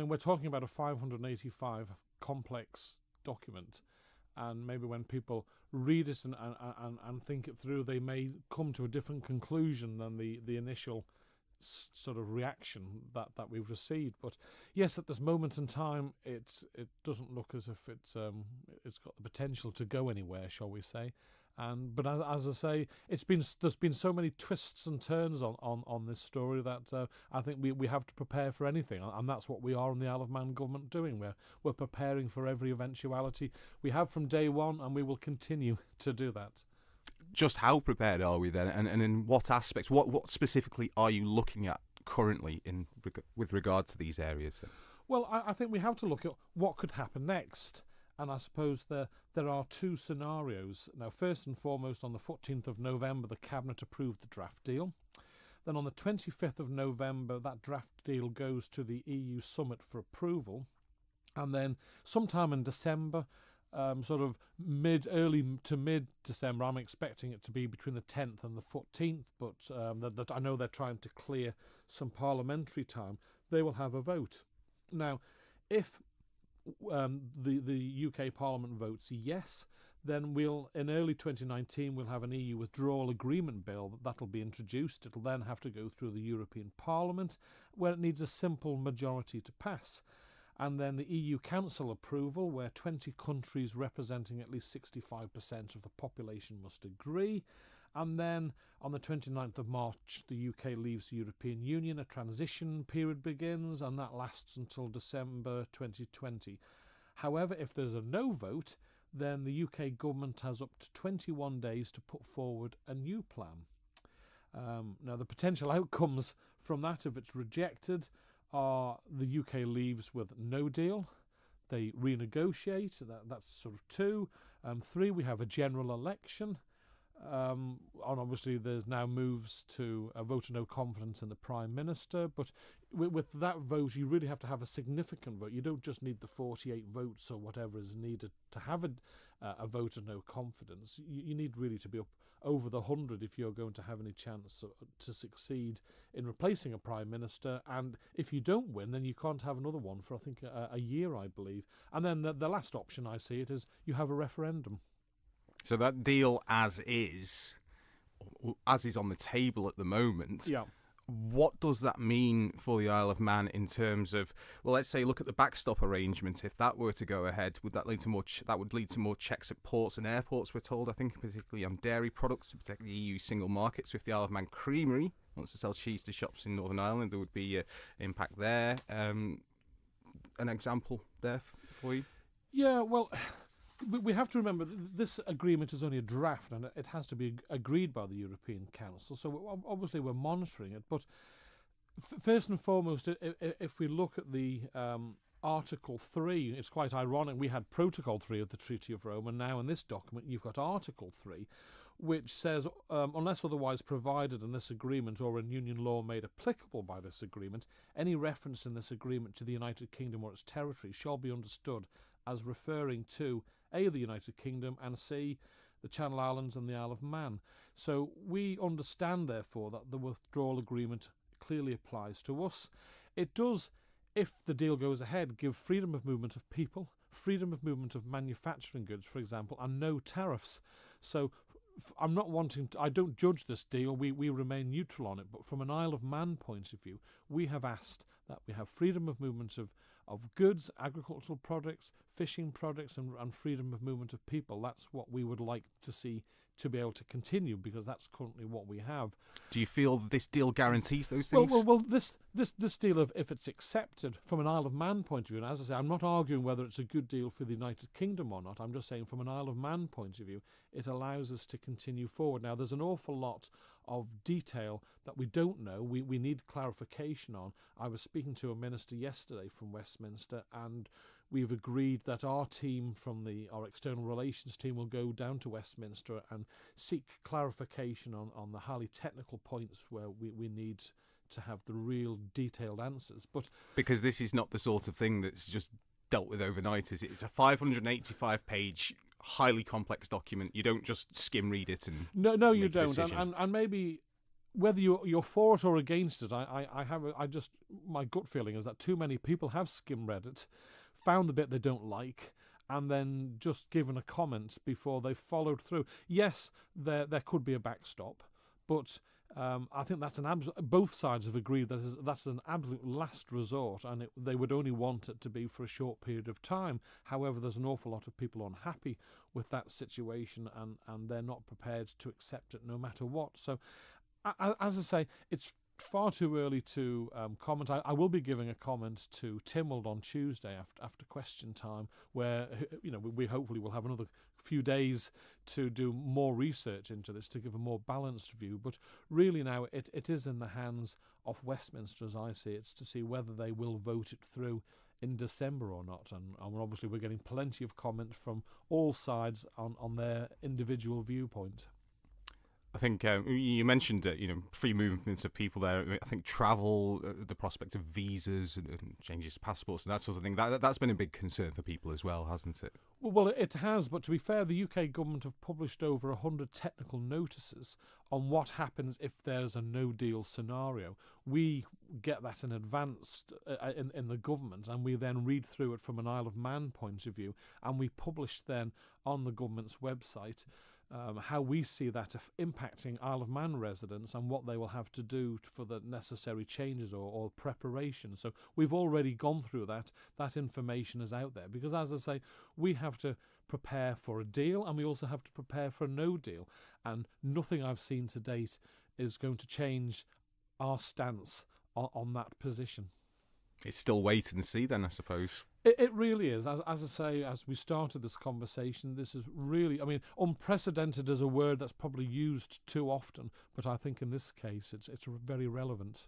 mean, we're talking about a 585 complex document, and maybe when people read it and think it through, they may come to a different conclusion than the initial sort of reaction that we've received. But yes, at this moment in time, it doesn't look as if it's got the potential to go anywhere, shall we say? But as I say, there's been so many twists and turns on this story that I think we have to prepare for anything, and that's what we are in the Isle of Man government doing. We're preparing for every eventuality. We have from day one, and we will continue to do that. Just how prepared are we then, and in what aspects? What specifically are you looking at currently with regard to these areas? Well, I think we have to look at what could happen next. And I suppose there are two scenarios. Now, first and foremost, on the 14th of November, the Cabinet approved the draft deal. Then on the 25th of November, that draft deal goes to the EU summit for approval. And then sometime in December, sort of early to mid-December, I'm expecting it to be between the 10th and the 14th, but that I know they're trying to clear some parliamentary time, they will have a vote. Now, if the UK Parliament votes yes, then in early 2019 we'll have an EU withdrawal agreement bill that'll be introduced. It'll then have to go through the European Parliament, where it needs a simple majority to pass. And then the EU Council approval, where 20 countries representing at least 65% of the population must agree. And then on the 29th of March, the UK leaves the European Union. A transition period begins, and that lasts until December 2020. However, if there's a no vote, then the UK government has up to 21 days to put forward a new plan. Now, the potential outcomes from that, if it's rejected, are the UK leaves with no deal. They renegotiate. That's sort of 2. 3, we have a general election. And obviously there's now moves to a vote of no confidence in the Prime Minister, but with that vote you really have to have a significant vote. You don't just need the 48 votes or whatever is needed to have a vote of no confidence. You need really to be up over the 100 if you're going to have any chance to succeed in replacing a Prime Minister, and if you don't win then you can't have another one for I think a year, I believe. And then the last option I see it is you have a referendum. So that deal as is on the table at the moment, yeah. What does that mean for the Isle of Man in terms of, well, let's say look at the backstop arrangement. If that were to go ahead, would that lead to more? That would lead to more checks at ports and airports. We're told, I think, particularly on dairy products to protect the EU single market. So if the Isle of Man Creamery wants to sell cheese to shops in Northern Ireland, there would be an impact there. An example there for you? Yeah, well, we have to remember this agreement is only a draft and it has to be agreed by the European Council. So obviously we're monitoring it. But first and foremost, if we look at the Article 3, it's quite ironic. We had Protocol 3 of the Treaty of Rome, and now in this document you've got Article 3, which says, unless otherwise provided in this agreement or in union law made applicable by this agreement, any reference in this agreement to the United Kingdom or its territory shall be understood as referring to A, the United Kingdom, and C, the Channel Islands and the Isle of Man. So we understand, therefore, that the withdrawal agreement clearly applies to us. It does, if the deal goes ahead, give freedom of movement of people, freedom of movement of manufacturing goods, for example, and no tariffs. So I'm not wanting to, I don't judge this deal, we remain neutral on it, but from an Isle of Man point of view, we have asked that we have freedom of movement of goods, agricultural products, fishing products, and freedom of movement of people. That's what we would like to see to be able to continue, because that's currently what we have. Do you feel this deal guarantees those things? Well, this deal, if it's accepted from an Isle of Man point of view, and as I say, I'm not arguing whether it's a good deal for the United Kingdom or not. I'm just saying from an Isle of Man point of view, it allows us to continue forward. Now, there's an awful lot of detail that we don't know. We need clarification on. I was speaking to a minister yesterday from Westminster, and we've agreed that our team from our external relations team will go down to Westminster and seek clarification on the highly technical points where we need to have the real detailed answers. But because this is not the sort of thing that's just dealt with overnight, is it? It's a 585-page, highly complex document. You don't just skim read it and no, you make a don't. decision. And maybe whether you're for it or against it, my gut feeling is that too many people have skim read it, found the bit they don't like, and then just given a comment before they followed through. Yes, there could be a backstop, but I think that's both sides have agreed that that's an absolute last resort, and they would only want it to be for a short period of time. However, there's an awful lot of people unhappy with that situation, and they're not prepared to accept it no matter what. So, as I say, it's far too early to comment. I will be giving a comment to Tynwald on Tuesday after question time, where we hopefully will have another few days to do more research into this to give a more balanced view. But really now it is in the hands of Westminster, as I see it, to see whether they will vote it through in December or not. And obviously we're getting plenty of comment from all sides on their individual viewpoint. I think you mentioned free movements of people there. I think travel, the prospect of visas and changes to passports and that sort of thing, that's been a big concern for people as well, hasn't it? Well, it has, but to be fair, the UK government have published over 100 technical notices on what happens if there's a no-deal scenario. We get that in advance in the government, and we then read through it from an Isle of Man point of view, and we publish then on the government's website how we see that impacting Isle of Man residents and what they will have to do for the necessary changes or preparation. So we've already gone through that. That information is out there because, as I say, we have to prepare for a deal and we also have to prepare for a no deal. And nothing I've seen to date is going to change our stance on that position. It's still wait and see then, I suppose. It really is. As I say, as we started this conversation, this is really, unprecedented is a word that's probably used too often, but I think in this case it's very relevant.